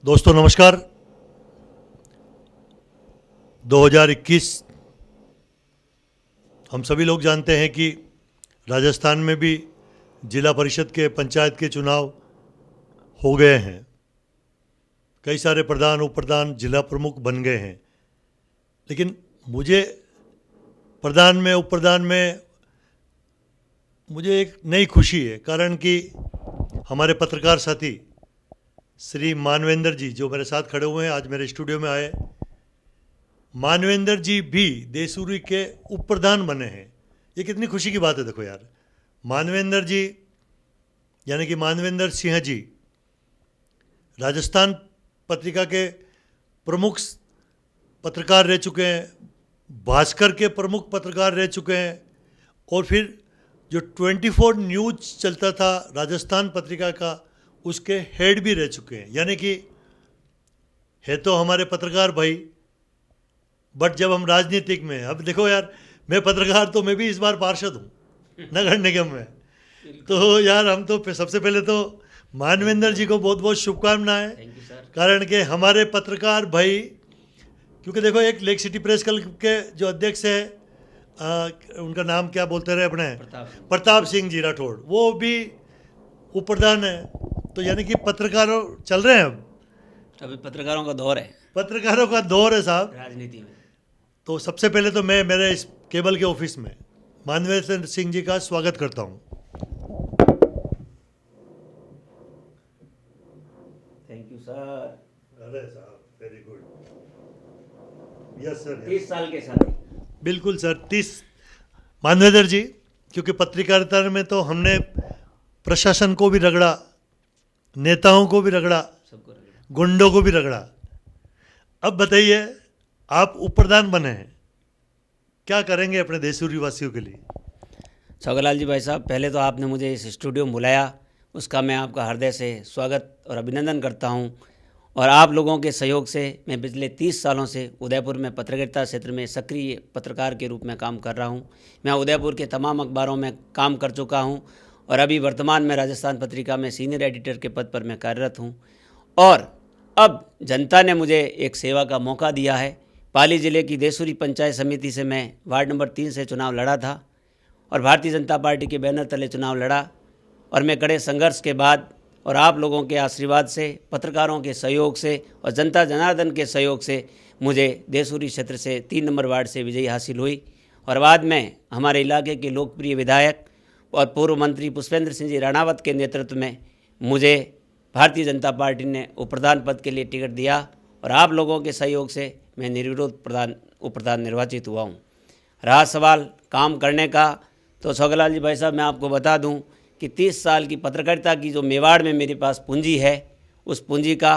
दोस्तों नमस्कार। 2021 हम सभी लोग जानते हैं कि राजस्थान में भी जिला परिषद के पंचायत के चुनाव हो गए हैं। कई सारे प्रधान उप प्रधान जिला प्रमुख बन गए हैं, लेकिन मुझे प्रधान में उप प्रधान में मुझे एक नई खुशी है, कारण कि हमारे पत्रकार साथी श्री मानवेंद्र जी जो मेरे साथ खड़े हुए हैं, आज मेरे स्टूडियो में आए। मानवेंद्र जी भी देसूरी के उप प्रधान बने हैं। ये कितनी खुशी की बात है। देखो यार, मानवेंद्र जी यानी कि मानवेंद्र सिंह जी राजस्थान पत्रिका के प्रमुख पत्रकार रह चुके हैं, भास्कर के प्रमुख पत्रकार रह चुके हैं, और फिर जो 24 न्यूज़ चलता था राजस्थान पत्रिका का, उसके हेड भी रह चुके हैं। यानी कि है तो हमारे पत्रकार भाई, बट जब हम राजनीतिक में, अब देखो यार, मैं पत्रकार तो मैं भी इस बार पार्षद हूँ नगर निगम में। तो यार हम तो सबसे पहले तो मानवेंद्र जी को बहुत बहुत शुभकामनाएं, कारण कि हमारे पत्रकार भाई, क्योंकि देखो एक लेक सिटी प्रेस क्लब के जो अध्यक्ष है, उनका नाम क्या बोलते रहे अपने, प्रताप सिंह जी राठौड़, वो भी उप प्रधान है। तो यानी कि पत्रकारों चल रहे हैं। अब अभी पत्रकारों का दौर है, पत्रकारों का दौर है साहब राजनीति में। तो सबसे पहले तो मैं मेरे इस केबल के ऑफिस में मानवेंद्र सिंह जी का स्वागत करता हूं। Thank you sir. अरे साहब, वेरी गुड। Yes sir. 30 साल के साथ। बिल्कुल सर, 30। मानवेंद्र जी, क्योंकि पत्रकारिता में तो हमने प्रशासन को भी रगड़ा, नेताओं को भी रगड़ा, सबको रगड़ा, गुंडों को भी रगड़ा। अब बताइए, आप उप प्रधान बने हैं, क्या करेंगे अपने देसूरी वासियों के लिए? छगलाल जी भाई साहब, पहले तो आपने मुझे इस स्टूडियो में बुलाया, उसका मैं आपका हृदय से स्वागत और अभिनंदन करता हूं। और आप लोगों के सहयोग से मैं पिछले 30 सालों से उदयपुर में पत्रकारिता क्षेत्र में सक्रिय पत्रकार के रूप में काम कर रहा हूं। मैं उदयपुर के तमाम अखबारों में काम कर चुका हूं और अभी वर्तमान में राजस्थान पत्रिका में सीनियर एडिटर के पद पर मैं कार्यरत हूं। और अब जनता ने मुझे एक सेवा का मौका दिया है। पाली जिले की देसूरी पंचायत समिति से मैं वार्ड नंबर 3 से चुनाव लड़ा था और भारतीय जनता पार्टी के बैनर तले चुनाव लड़ा, और मैं कड़े संघर्ष के बाद और आप लोगों के आशीर्वाद से, पत्रकारों के सहयोग से और जनता जनार्दन के सहयोग से मुझे देसूरी क्षेत्र से 3 नंबर वार्ड से विजयी हासिल हुई। और बाद में हमारे इलाके के लोकप्रिय विधायक और पूर्व मंत्री पुष्पेंद्र सिंह जी राणावत के नेतृत्व में मुझे भारतीय जनता पार्टी ने उप प्रधान पद के लिए टिकट दिया और आप लोगों के सहयोग से मैं निर्विरोध उप प्रधान निर्वाचित हुआ हूँ। रहा सवाल काम करने का, तो छगलाल जी भाई साहब, मैं आपको बता दूं कि 30 साल की पत्रकारिता की जो मेवाड़ में मेरे पास पूंजी है, उस पूंजी का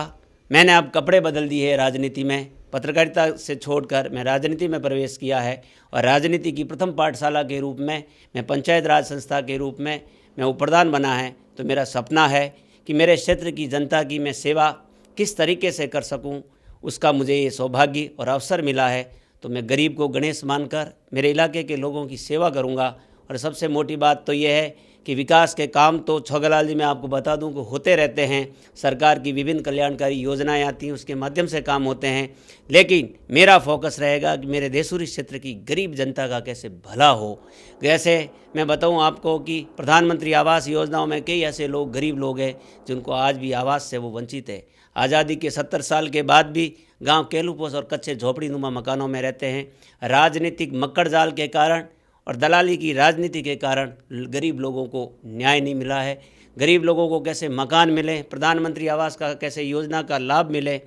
मैंने अब कपड़े बदल दिए हैं। राजनीति में, पत्रकारिता से छोड़कर मैं राजनीति में प्रवेश किया है और राजनीति की प्रथम पाठशाला के रूप में मैं पंचायत राज संस्था के रूप में मैं उप प्रधान बना है। तो मेरा सपना है कि मेरे क्षेत्र की जनता की मैं सेवा किस तरीके से कर सकूं, उसका मुझे ये सौभाग्य और अवसर मिला है। तो मैं गरीब को गणेश मानकर मेरे इलाके के लोगों की सेवा करूंगा। और सबसे मोटी बात तो ये है कि विकास के काम तो छगलाल जी मैं आपको बता दूं कि होते रहते हैं। सरकार की विभिन्न कल्याणकारी योजनाएं आती हैं, उसके माध्यम से काम होते हैं, लेकिन मेरा फोकस रहेगा कि मेरे देसूरी क्षेत्र की गरीब जनता का कैसे भला हो। जैसे मैं बताऊं आपको कि प्रधानमंत्री आवास योजनाओं में कई ऐसे लोग, गरीब लोग हैं, जिनको आज भी आवास से वो वंचित है। आज़ादी के 70 साल के बाद भी गांव केलूपोस और कच्चे झोपड़ी नुमा मकानों में रहते हैं। राजनीतिक मक्कड़ जाल के कारण और दलाली की राजनीति के कारण गरीब लोगों को न्याय नहीं मिला है। गरीब लोगों को कैसे मकान मिले, प्रधानमंत्री आवास का कैसे योजना का लाभ मिले,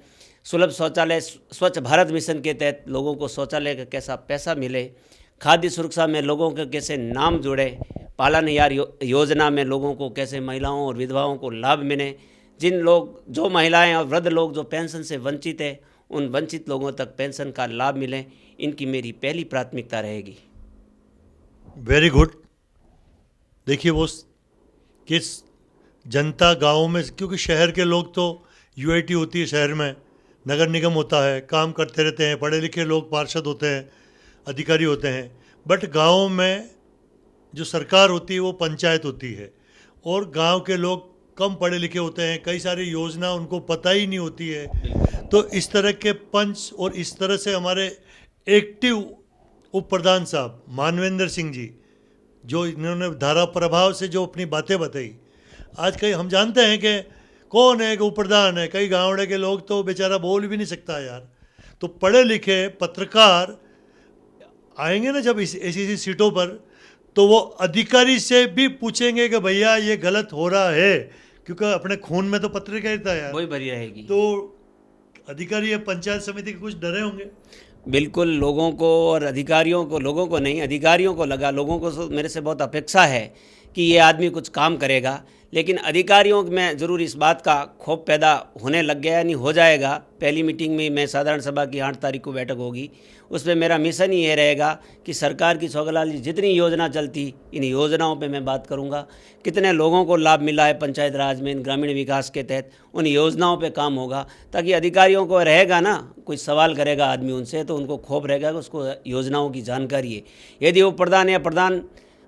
सुलभ शौचालय, स्वच्छ भारत मिशन के तहत लोगों को शौचालय का कैसा पैसा मिले, खाद्य सुरक्षा में लोगों के कैसे नाम जुड़े, पालनहार योजना में लोगों को कैसे महिलाओं और विधवाओं को लाभ मिले, जो महिलाएं और वृद्ध लोग जो पेंशन से वंचित है, उन वंचित लोगों तक पेंशन का लाभ मिले, इनकी मेरी पहली प्राथमिकता रहेगी। Very good. देखिए, वो किस जनता गाँव में, क्योंकि शहर के लोग तो यूआईटी होती है, शहर में नगर निगम होता है, काम करते रहते हैं, पढ़े लिखे लोग पार्षद होते हैं, अधिकारी होते हैं, बट गाँव में जो सरकार होती है वो पंचायत होती है, और गांव के लोग कम पढ़े लिखे होते हैं, कई सारी योजना उनको पता ही नहीं होती है। तो इस तरह के पंच और इस तरह से हमारे एक्टिव उप प्रधान साहब मानवेंद्र सिंह जी, जो इन्होंने धारा प्रभाव से जो अपनी बातें बताई, आज कई हम जानते हैं कि कौन है कि उप प्रधान है, कई गाँव के लोग तो बेचारा बोल भी नहीं सकता यार। तो पढ़े लिखे पत्रकार आएंगे ना जब ऐसी सीटों पर, तो वो अधिकारी से भी पूछेंगे कि भैया ये गलत हो रहा है, क्योंकि अपने खून में तो पत्रकारिता है यार, वही भरी रहेगी। तो अधिकारी या पंचायत समिति के कुछ डरे होंगे। बिल्कुल, लोगों को और अधिकारियों को, लोगों को नहीं अधिकारियों को लगा, लोगों को मेरे से बहुत अपेक्षा है कि ये आदमी कुछ काम करेगा, लेकिन अधिकारियों में ज़रूर इस बात का खौफ पैदा होने लग गया, यानी हो जाएगा। पहली मीटिंग में मैं साधारण सभा की 8 तारीख को बैठक होगी, उसमें मेरा मिशन ही ये रहेगा कि सरकार की छोगलाल जी जितनी योजना चलती, इन योजनाओं पे मैं बात करूंगा, कितने लोगों को लाभ मिला है पंचायत राज में, इन ग्रामीण विकास के तहत, उन योजनाओं पे काम होगा, ताकि अधिकारियों को रहेगा ना, कोई सवाल करेगा आदमी उनसे तो उनको खौफ रहेगा कि उसको योजनाओं की जानकारी है। यदि वो प्रधान या प्रधान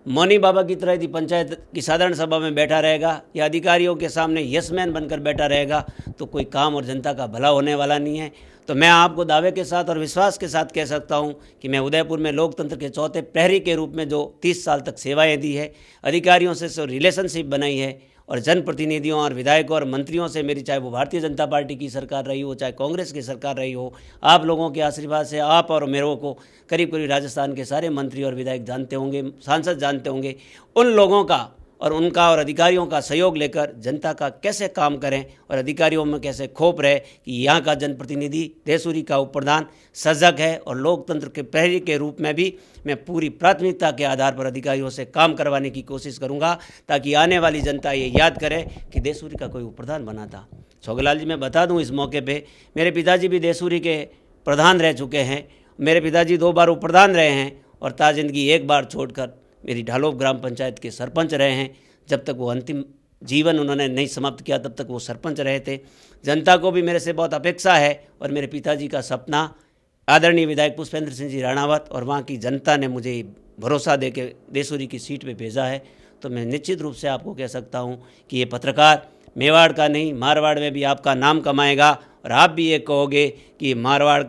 मौनी बाबा की तरह यदि पंचायत की साधारण सभा में बैठा रहेगा या अधिकारियों के सामने यसमैन बनकर बैठा रहेगा, तो कोई काम और जनता का भला होने वाला नहीं है। तो मैं आपको दावे के साथ और विश्वास के साथ कह सकता हूं कि मैं उदयपुर में लोकतंत्र के चौथे प्रहरी के रूप में जो 30 साल तक सेवाएं दी है, अधिकारियों से रिलेशनशिप बनाई है, और जनप्रतिनिधियों और विधायकों और मंत्रियों से मेरी, चाहे वो भारतीय जनता पार्टी की सरकार रही हो, चाहे कांग्रेस की सरकार रही हो, आप लोगों के आशीर्वाद से आप और मेरे को करीब करीब राजस्थान के सारे मंत्री और विधायक जानते होंगे, सांसद जानते होंगे, उन लोगों का और उनका और अधिकारियों का सहयोग लेकर जनता का कैसे काम करें और अधिकारियों में कैसे खौफ रहे कि यहाँ का जनप्रतिनिधि देसूरी का उप प्रधान सजग है, और लोकतंत्र के प्रहरी के रूप में भी मैं पूरी प्राथमिकता के आधार पर अधिकारियों से काम करवाने की कोशिश करूँगा, ताकि आने वाली जनता ये याद करे कि देसूरी का कोई उप प्रधान बना था। छोगलाल जी, मैं बता दूँ इस मौके पर, मेरे पिताजी भी देसूरी के प्रधान रह चुके हैं। मेरे पिताजी 2 बार उप प्रधान रहे हैं और ताजिंदगी 1 बार छोड़कर मेरी ढालोप ग्राम पंचायत के सरपंच रहे हैं। जब तक वो अंतिम जीवन उन्होंने नहीं समाप्त किया तब तक वो सरपंच रहे थे। जनता को भी मेरे से बहुत अपेक्षा है, और मेरे पिताजी का सपना आदरणीय विधायक पुष्पेंद्र सिंह जी राणावत और वहाँ की जनता ने मुझे भरोसा दे के देसूरी की सीट पे भेजा है। तो मैं निश्चित रूप से आपको कह सकता हूँ कि ये पत्रकार मेवाड़ का नहीं, मारवाड़ में भी आपका नाम कमाएगा, और आप भी ये कहोगे कि मारवाड़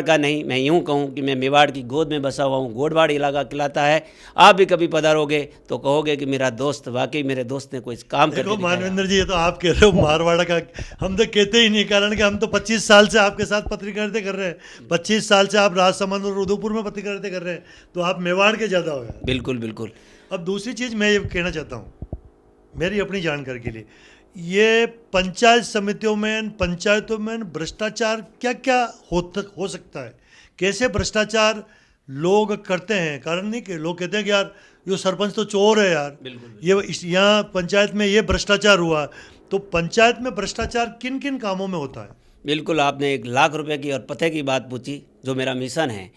का नहीं, मैं यूँ कहूँ कि मैं मेवाड़ की गोद में बसा हुआ हूँ, गोडवाड़ इलाका कहलाता है। आप भी कभी पधारोगे तो कहोगे कि मेरा दोस्त, वाकई मेरे दोस्त ने कोई काम करके देखो मानवेंद्र जी, ये तो आप कह रहे हो मारवाड़ा का, हम तो कहते ही नहीं, कारण कि हम तो 25 साल से आपके साथ पत्रकारिता कर रहे हैं। 25 साल से आप राजसमंद और उदयपुर में पत्रकारिता कर रहे हैं, तो आप मेवाड़ के ज़्यादा हो गए। बिल्कुल बिल्कुल। अब दूसरी चीज़ मैं ये कहना चाहता हूँ, मेरी अपनी जानकारी के लिए, ये पंचायत समितियों में, पंचायतों में भ्रष्टाचार क्या क्या हो सकता है, कैसे भ्रष्टाचार लोग करते हैं? कारण नहीं कि लोग कहते हैं कि यार ये सरपंच तो चोर है यार, ये यहाँ पंचायत में ये भ्रष्टाचार हुआ। तो पंचायत में भ्रष्टाचार किन किन कामों में होता है? बिल्कुल, आपने 1 लाख रुपए की और पते की बात पूछी, जो मेरा मिशन है।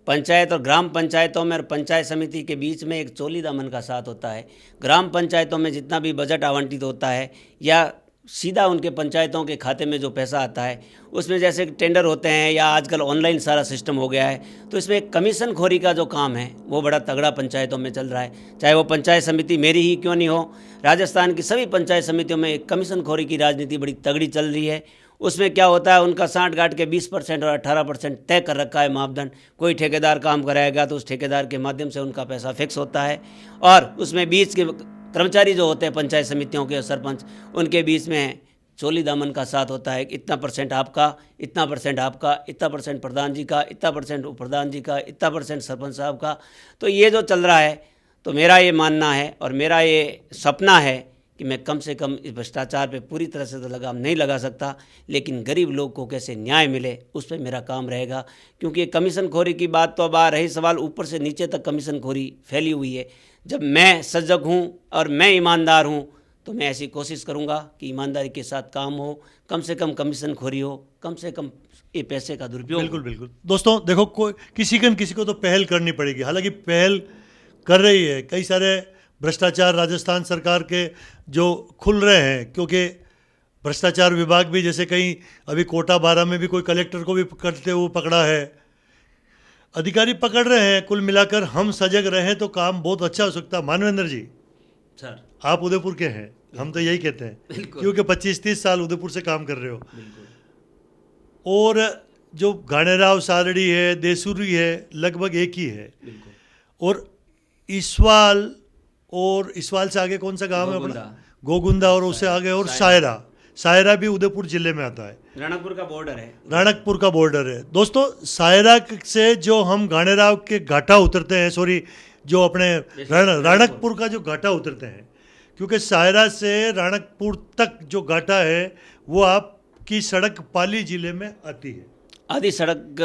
पंचायत और ग्राम पंचायतों में और पंचायत समिति के बीच में एक चोली दामन का साथ होता है। ग्राम पंचायतों में जितना भी बजट आवंटित होता है या सीधा उनके पंचायतों के खाते में जो पैसा आता है, उसमें जैसे टेंडर होते हैं या आजकल ऑनलाइन सारा सिस्टम हो गया है, तो इसमें कमीशन खोरी का जो काम है वो बड़ा तगड़ा पंचायतों में चल रहा है। चाहे वो पंचायत समिति मेरी ही क्यों नहीं हो, राजस्थान की सभी पंचायत समितियों में कमीशन खोरी की राजनीति बड़ी तगड़ी चल रही है। उसमें क्या होता है, उनका साठ गांठ के 20% और 18% तय कर रखा है मापदंड। कोई ठेकेदार काम कराएगा तो उस ठेकेदार के माध्यम से उनका पैसा फिक्स होता है, और उसमें बीच के कर्मचारी जो होते हैं पंचायत समितियों के सरपंच, उनके बीच में चोली दामन का साथ होता है। इतना % आपका, इतना % आपका, इतना % प्रधान जी का, इतना % उप प्रधान जी का, इतना % सरपंच साहब का। तो ये जो चल रहा है, तो मेरा ये मानना है और मेरा ये सपना है कि मैं कम से कम इस भ्रष्टाचार पे पूरी तरह से तो लगाम नहीं लगा सकता, लेकिन गरीब लोग को कैसे न्याय मिले उस पर मेरा काम रहेगा। क्योंकि कमीशन खोरी की बात तो अब आ रही, सवाल ऊपर से नीचे तक कमीशन खोरी फैली हुई है। जब मैं सजग हूँ और मैं ईमानदार हूँ तो मैं ऐसी कोशिश करूँगा कि ईमानदारी के साथ काम हो, कम से कम कमीशन खोरी हो, कम से कम ये पैसे का दुरुपयोग। बिल्कुल बिल्कुल। दोस्तों देखो, कोई किसी को तो पहल करनी पड़ेगी, हालांकि पहल कर रही है। कई सारे भ्रष्टाचार राजस्थान सरकार के जो खुल रहे हैं, क्योंकि भ्रष्टाचार विभाग भी जैसे कहीं अभी कोटा 12 में भी कोई कलेक्टर को भी करते हुए पकड़ा है, अधिकारी पकड़ रहे हैं। कुल मिलाकर हम सजग रहें तो काम बहुत अच्छा हो सकता है। मानवेंद्र जी सर, आप उदयपुर के हैं, हम तो यही कहते हैं, बिल्कुल। क्योंकि 25-30 साल उदयपुर से काम कर रहे हो। बिल्कुल। और जो गानेराव सारड़ी है, देसुरी है, लगभग एक ही है। बिल्कुल। और इसवाल, और इसवाल से आगे कौन सा गांव है अपना? गोगुंदा। गोगुंदा, और उससे आगे और सायरा। सायरा भी उदयपुर जिले में आता है, रणकपुर का बॉर्डर है। राणकपुर का बॉर्डर है। दोस्तों, सायरा से जो हम गानेराव के घाटा उतरते हैं, सॉरी, जो अपने राणकपुर का जो घाटा उतरते हैं, क्योंकि सायरा से राणकपुर तक जो घाटा है वो आपकी सड़क पाली जिले में आती है। आधी सड़क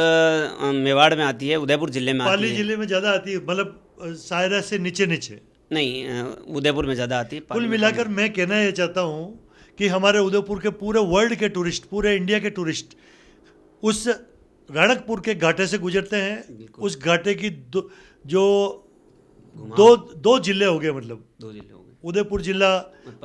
मेवाड़ में आती है, उदयपुर जिले में आती पाली है। जिले में ज़्यादा आती है, मतलब सायरा से नीचे नीचे। नहीं, उदयपुर में ज़्यादा आती है। कुल मिलाकर मैं कहना ये चाहता हूँ कि हमारे उदयपुर के पूरे वर्ल्ड के टूरिस्ट, पूरे इंडिया के टूरिस्ट उस राणकपुर के घाटे से गुजरते हैं। उस घाटे की दो जिले हो गए, मतलब 2 जिले हो गए। उदयपुर जिला,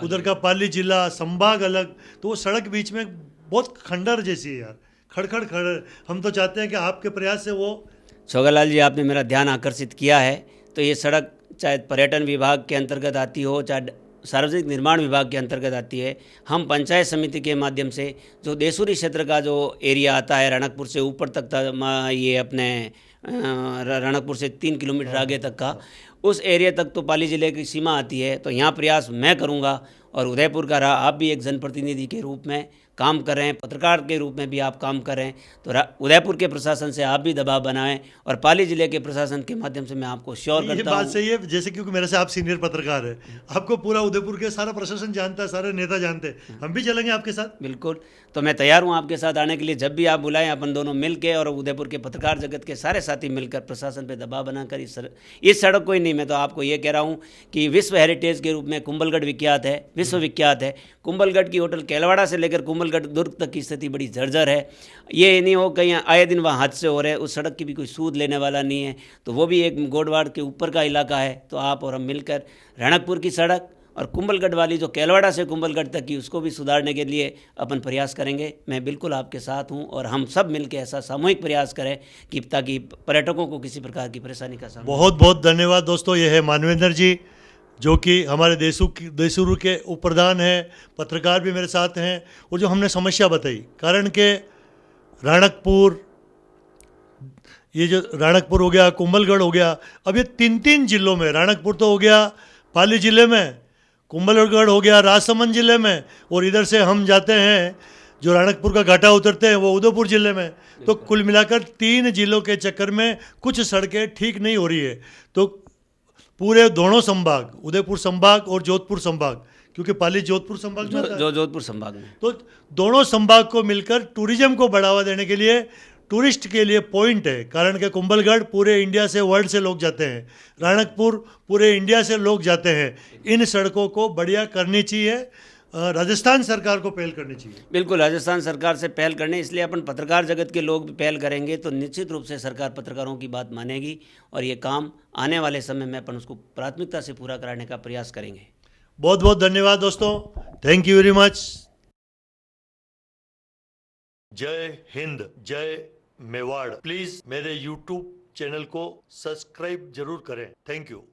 उधर का पाली जिला, संभाग अलग, तो वो सड़क बीच में बहुत खंडर जैसी है यार, खड़खड़ खड़। हम तो चाहते हैं कि आपके प्रयास से वो। छोगालाल जी, आपने मेरा ध्यान आकर्षित किया है। तो ये सड़क चाहे पर्यटन विभाग के अंतर्गत आती हो, चाहे सार्वजनिक निर्माण विभाग के अंतर्गत आती है, हम पंचायत समिति के माध्यम से जो देसूरी क्षेत्र का जो एरिया आता है रणकपुर से ऊपर तक ये अपने रणकपुर से 3 किलोमीटर आगे तक का, उस एरिया तक तो पाली जिले की सीमा आती है। तो यहाँ प्रयास मैं करूँगा, और उदयपुर का रहा, आप भी एक जनप्रतिनिधि के रूप में काम कर रहे हैं, पत्रकार के रूप में भी आप काम कर रहे हैं, तो उदयपुर के प्रशासन से आप भी दबाव बनाएं, और पाली जिले के प्रशासन के माध्यम से मैं आपको श्योर करता हूं। ये बात सही है, जैसे क्योंकि मेरे से आप सीनियर पत्रकार है, आपको पूरा उदयपुर के सारा प्रशासन जानता है, सारे नेता जानते हैं, हम भी चलेंगे आपके साथ। बिल्कुल, तो मैं तैयार हूं आपके साथ आने के लिए। जब भी आप बुलाएं, अपन दोनों मिल के और उदयपुर के पत्रकार जगत के सारे साथी मिलकर प्रशासन पर दबाव बनाकर इस सड़क को ही नहीं, मैं तो आपको ये कह रहा हूँ कि विश्व हेरिटेज के रूप में कुंभलगढ़ विख्यात है, विश्व विख्यात है। कुंभलगढ़ की होटल केलवाड़ा से लेकर कुंभलगढ़ दुर्ग तक की स्थिति बड़ी जर्जर है। ये नहीं हो कहीं आए दिन वहाँ हादसे हो रहे हैं, उस सड़क की भी कोई सूद लेने वाला नहीं है। तो वो भी एक गोडवाड़ के ऊपर का इलाका है। तो आप और हम मिलकर रणकपुर की सड़क और कुंभलगढ़ वाली जो केलवाड़ा से कुंभलगढ़ तक की, उसको भी सुधारने के लिए अपन प्रयास करेंगे। मैं बिल्कुल आपके साथ हूँ, और हम सब मिलकर ऐसा सामूहिक प्रयास करें कि ताकि पर्यटकों को किसी प्रकार की परेशानी का सामना। बहुत बहुत धन्यवाद दोस्तों। ये है मानवेंद्र जी, जो कि हमारे देसूरू के उप प्रधान हैं, पत्रकार भी मेरे साथ हैं। और जो हमने समस्या बताई, कारण के राणकपुर, ये जो राणकपुर हो गया, कुंभलगढ़ हो गया, अब ये 3 जिलों में, राणकपुर तो हो गया पाली जिले में, कुंभलगढ़ हो गया राजसमंद जिले में, और इधर से हम जाते हैं जो राणकपुर का घाटा उतरते हैं वो उदयपुर जिले में। तो कुल मिलाकर 3 जिलों के चक्कर में कुछ सड़कें ठीक नहीं हो रही है। तो पूरे दोनों संभाग, उदयपुर संभाग और जोधपुर संभाग, क्योंकि पाली जोधपुर संभाग में आता है, जो जोधपुर संभाग में, तो दोनों संभाग को मिलकर टूरिज्म को बढ़ावा देने के लिए, टूरिस्ट के लिए पॉइंट है। कारण के कुंभलगढ़ पूरे इंडिया से, वर्ल्ड से लोग जाते हैं, राणकपुर पूरे इंडिया से लोग जाते हैं। इन सड़कों को बढ़िया करनी चाहिए, राजस्थान सरकार को पहल करनी चाहिए। बिल्कुल, राजस्थान सरकार से पहल करने, इसलिए अपन पत्रकार जगत के लोग भी पहल करेंगे तो निश्चित रूप से सरकार पत्रकारों की बात मानेगी, और ये काम आने वाले समय में अपन उसको प्राथमिकता से पूरा कराने का प्रयास करेंगे। बहुत बहुत धन्यवाद दोस्तों, थैंक यू वेरी मच। जय हिंद, जय मेवाड़। प्लीज मेरे YouTube चैनल को सब्सक्राइब जरूर करें। Thank you.